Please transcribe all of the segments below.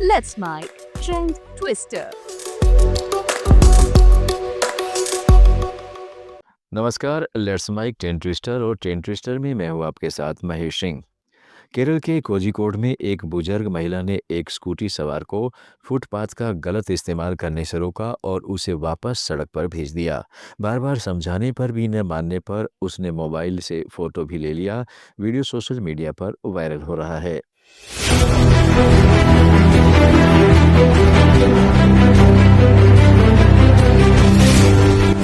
Let's My Trend Twister. नमस्कार, let's mic trend twister और trend twister में मैं हूं आपके साथ महेश सिंह। केरल के कोझिकोड में एक बुजुर्ग महिला ने एक स्कूटी सवार को फुटपाथ का गलत इस्तेमाल करने से रोका और उसे वापस सड़क पर भेज दिया। बार बार समझाने पर भी न मानने पर उसने मोबाइल से फोटो भी ले लिया। वीडियो सोशल मीडिया पर वायरल हो रहा है।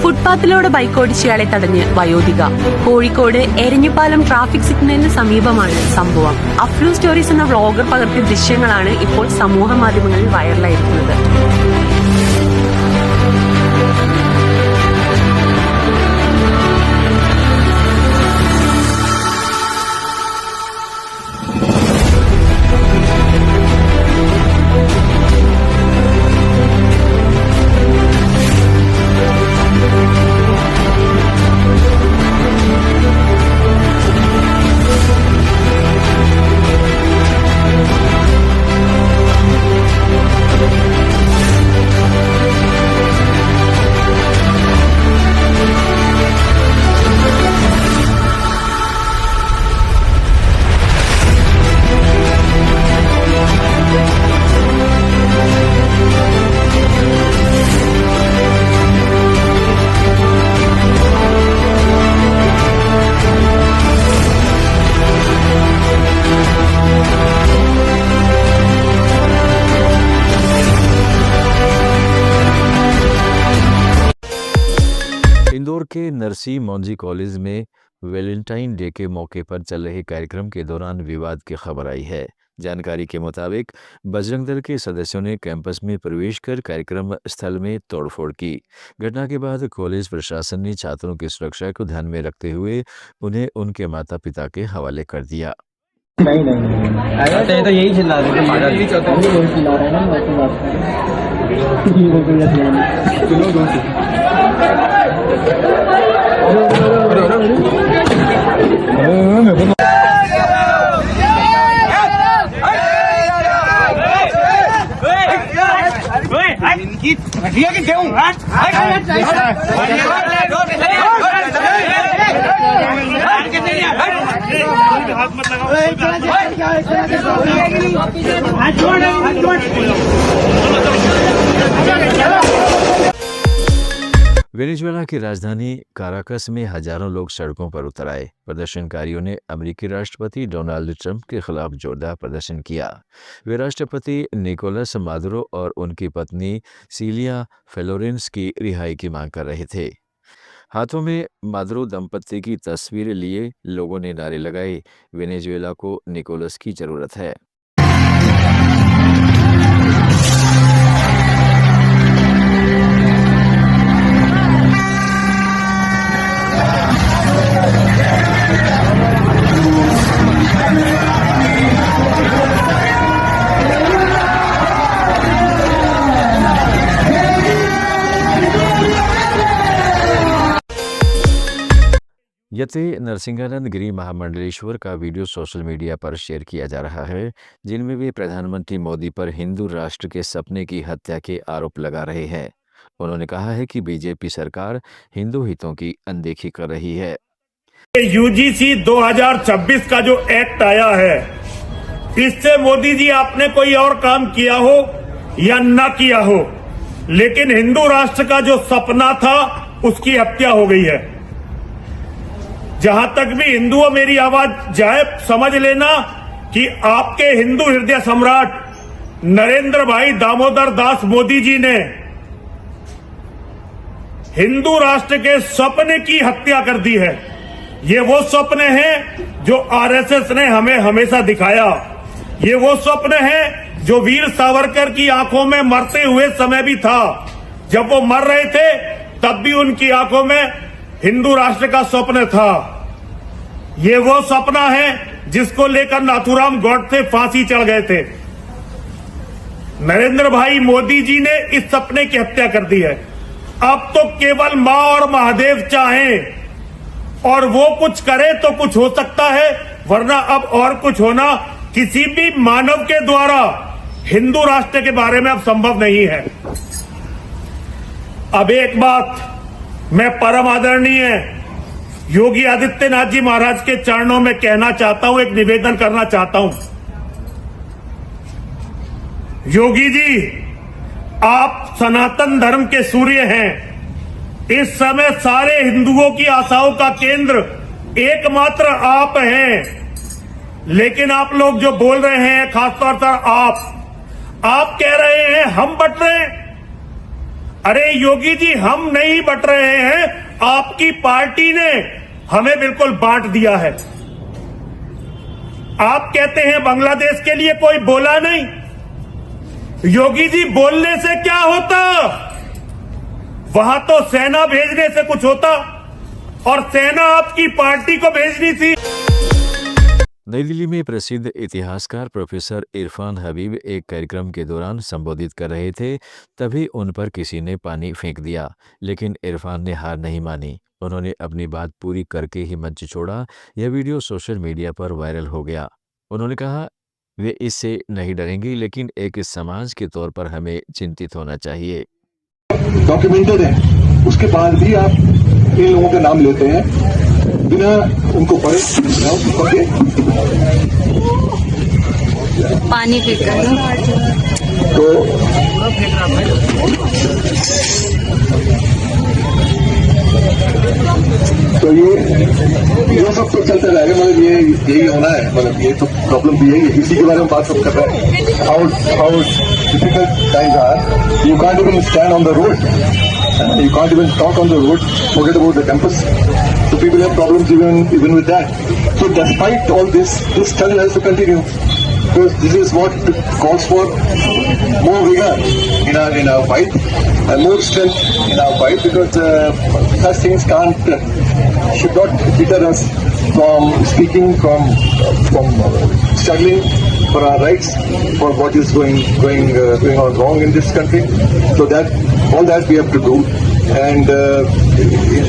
ഫുട്പാത്തിലൂടെ ബൈക്ക് ഓടിച്ചയാളെ തടഞ്ഞ് വയോധിക. കോഴിക്കോട് എരഞ്ഞിപ്പാലം ട്രാഫിക് സിഗ്നലിന് സമീപമാണ് സംഭവം. അഫ്ലു സ്റ്റോറീസ് എന്ന വ്ളോഗർ പകർത്തിയ ദൃശ്യങ്ങളാണ് ഇപ്പോൾ സമൂഹ മാധ്യമങ്ങളിൽ വൈറലായിരിക്കുന്നത്. इंदौर के नरसी मौंजी कॉलेज में वैलेंटाइन डे के मौके पर चल रहे कार्यक्रम के दौरान विवाद की खबर आई है। जानकारी के मुताबिक बजरंग दल के सदस्यों ने कैंपस में प्रवेश कर कार्यक्रम स्थल में तोड़फोड़ की। घटना के बाद कॉलेज प्रशासन ने छात्रों की सुरक्षा को ध्यान में रखते हुए उन्हें उनके माता पिता के हवाले कर दिया। नहीं नहीं नहीं अरे तो यही चिल्ला रहे थे पागल भी चौथा भी यही चिल्ला रहे हैं ना मैं तो बात वो कोई नहीं सुनो दोस्त इनकी घटिया की क्यों हाथ मत लगाओ वेनेजुएला की राजधानी काराकस में हजारों लोग सड़कों पर उतर आए। प्रदर्शनकारियों ने अमेरिकी राष्ट्रपति डोनाल्ड ट्रंप के खिलाफ जोरदार प्रदर्शन किया। वे राष्ट्रपति निकोलस मादुरो और उनकी पत्नी सिलिया फ्लोरेंस की रिहाई की मांग कर रहे थे। हाथों में मादुरो दंपत्ति की तस्वीर लिए लोगों ने नारे लगाए, वेनेजुएला को निकोलस की जरूरत है। यते नरसिंहानंद गिरी महामंडलेश्वर का वीडियो सोशल मीडिया पर शेयर किया जा रहा है, जिनमें वे प्रधानमंत्री मोदी पर हिंदू राष्ट्र के सपने की हत्या के आरोप लगा रहे हैं। उन्होंने कहा है कि बीजेपी सरकार हिंदू हितों की अनदेखी कर रही है। यूजीसी 2026 का जो एक्ट आया है, इससे मोदी जी आपने कोई और काम किया हो या न किया हो, लेकिन हिंदू राष्ट्र का जो सपना था उसकी हत्या हो गई है। जहां तक भी हिंदुओं मेरी आवाज जाए, समझ लेना कि आपके हिंदू हृदय सम्राट नरेंद्र भाई दामोदर दास मोदी जी ने हिंदू राष्ट्र के सपने की हत्या कर दी है। ये वो सपने हैं जो आरएसएस ने हमें हमेशा दिखाया। ये वो सपने हैं जो वीर सावरकर की आंखों में मरते हुए समय भी था। जब वो मर रहे थे तब भी उनकी आंखों में हिंदू राष्ट्र का स्वप्न था। ये वो सपना है जिसको लेकर नाथूराम गौडसे फांसी चढ़ गए थे। नरेंद्र भाई मोदी जी ने इस सपने की हत्या कर दी है। अब तो केवल मां और महादेव चाहें और वो कुछ करे तो कुछ हो सकता है, वरना अब और कुछ होना किसी भी मानव के द्वारा हिंदू राष्ट्र के बारे में अब संभव नहीं है। अब एक बात मैं परम आदरणीय योगी आदित्यनाथ जी महाराज के चरणों में कहना चाहता हूं, एक निवेदन करना चाहता हूं। योगी जी, आप सनातन धर्म के सूर्य हैं। इस समय सारे हिंदुओं की आशाओं का केंद्र एकमात्र आप हैं। लेकिन आप लोग जो बोल रहे हैं, खासतौर पर आप कह रहे हैं हम बट रहे हैं। अरे योगी जी, हम नहीं बट रहे हैं, आपकी पार्टी ने हमें बिल्कुल बांट दिया है। आप कहते हैं बांग्लादेश के लिए कोई बोला नहीं। योगी जी, बोलने से क्या होता? वहां तो सेना भेजने से कुछ होता, और सेना आपकी पार्टी को भेजनी थी। नई दिल्ली में प्रसिद्ध इतिहासकार प्रोफेसर इरफान हबीब एक कार्यक्रम के दौरान संबोधित कर रहे थे, तभी उन पर किसी ने पानी फेंक दिया, लेकिन इरफान ने हार नहीं मानी। उन्होंने अपनी बात पूरी करके ही मंच छोड़ा। यह वीडियो सोशल मीडिया पर वायरल हो गया। उन्होंने कहा, वे इससे नहीं डरेंगे, लेकिन एक समाज के तौर पर हमें चिंतित होना चाहिए। डॉक्यूमेंटेड है, उसके बाद भी आप इन लोगों का नाम लेते हैं बिना उनको पढ़े। पानी फेंका तो ये सब तो चलता रहेगा। मतलब ये यही होना है। मतलब ये तो प्रॉब्लम भी है, इसी के बारे में बात सब कर रहे हैं। How difficult times are. You can't even stand on the road, you can't even talk on the road, forget about the campus. So people have problems even with that. So despite all this struggle has to continue, because this is what calls for more vigor in our fight and more strength in our fight, because such things should not deter us from speaking, from struggling for our rights, for what is going on wrong in this country. So that all that we have to do, and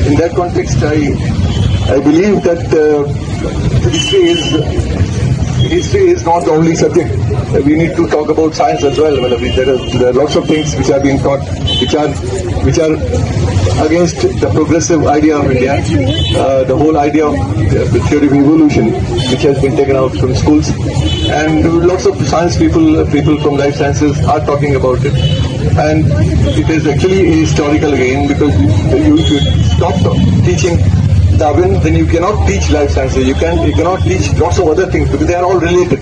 in that context, I believe that history is not the only subject. We need to talk about science as well. There are lots of things which are being taught, which are against the progressive idea of India, the whole idea of the theory of evolution, which has been taken out from schools, and lots of science people from life sciences are talking about it, and it is actually historical again, because you stop teaching Darwin, then you cannot teach life sciences. You cannot teach lots of other things, because they are all related.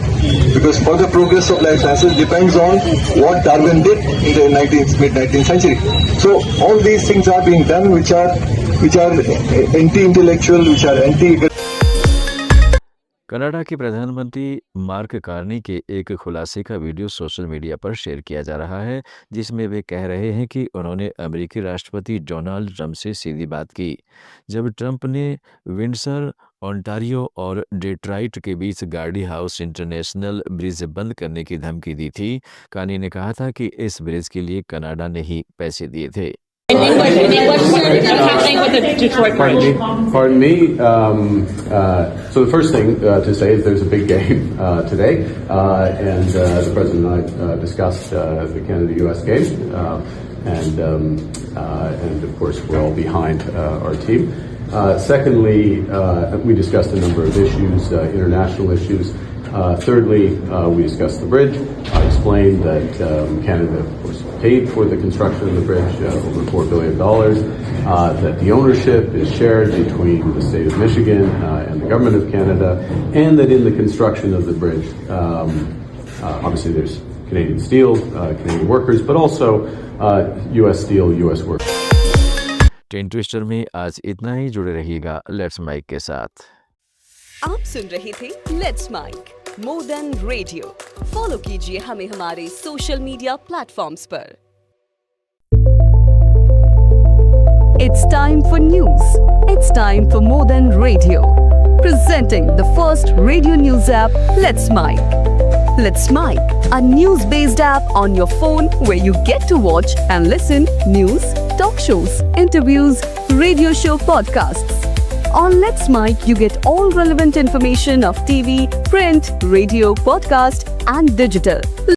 Because further progress of life sciences depends on what Darwin did in the mid-19th century. So all these things are being done, which are anti-intellectual, which are anti. Canada के प्रधानमंत्री mark Carney के एक खुलासे का video social media पर share किया जा रहा है, जिसमें वे कह रहे हैं कि उन्होंने अमेरिकी राष्ट्रपति डोनाल्ड ट्रंप से सीधी बात की। जब ट्रंप ने विंडसर, ओंटारियो और डेट्रॉइट के बीच गार्डी हाउस इंटरनेशनल ब्रिज बंद करने की धमकी दी थी, कार्नी ने कहा था कि इस ब्रिज के लिए कनाडा ने ही पैसे दिए थे। Pardon me. So the first thing to say is there's a big game today, and the President and I discussed the Canada-US game, and of course we're all behind our team. Secondly, we discussed a number of issues, international issues. Thirdly, we discussed the bridge. I explained that Canada, of course, paid for the construction of the bridge, over $4 billion, that the ownership is shared between the state of Michigan and the government of Canada, and that in the construction of the bridge, obviously there's Canadian steel, Canadian workers, but also U.S. steel, U.S. workers. Ten twister में आज इतना ही। जुड़े रहिएगा let's mic के साथ। आप सुन रहे थे let's mike more than radio. Follow कीजिए हमें हमारे सोशल मीडिया प्लेटफॉर्म्स पर। It's time for news. It's time for More Than Radio. Presenting the first radio news app, Let's Mic. Let's Mic, a news-based app on your phone where you get to watch and listen news, talk shows, interviews, radio show podcasts. On Let's Mic, you get all relevant information of TV, print, radio, podcast, and digital.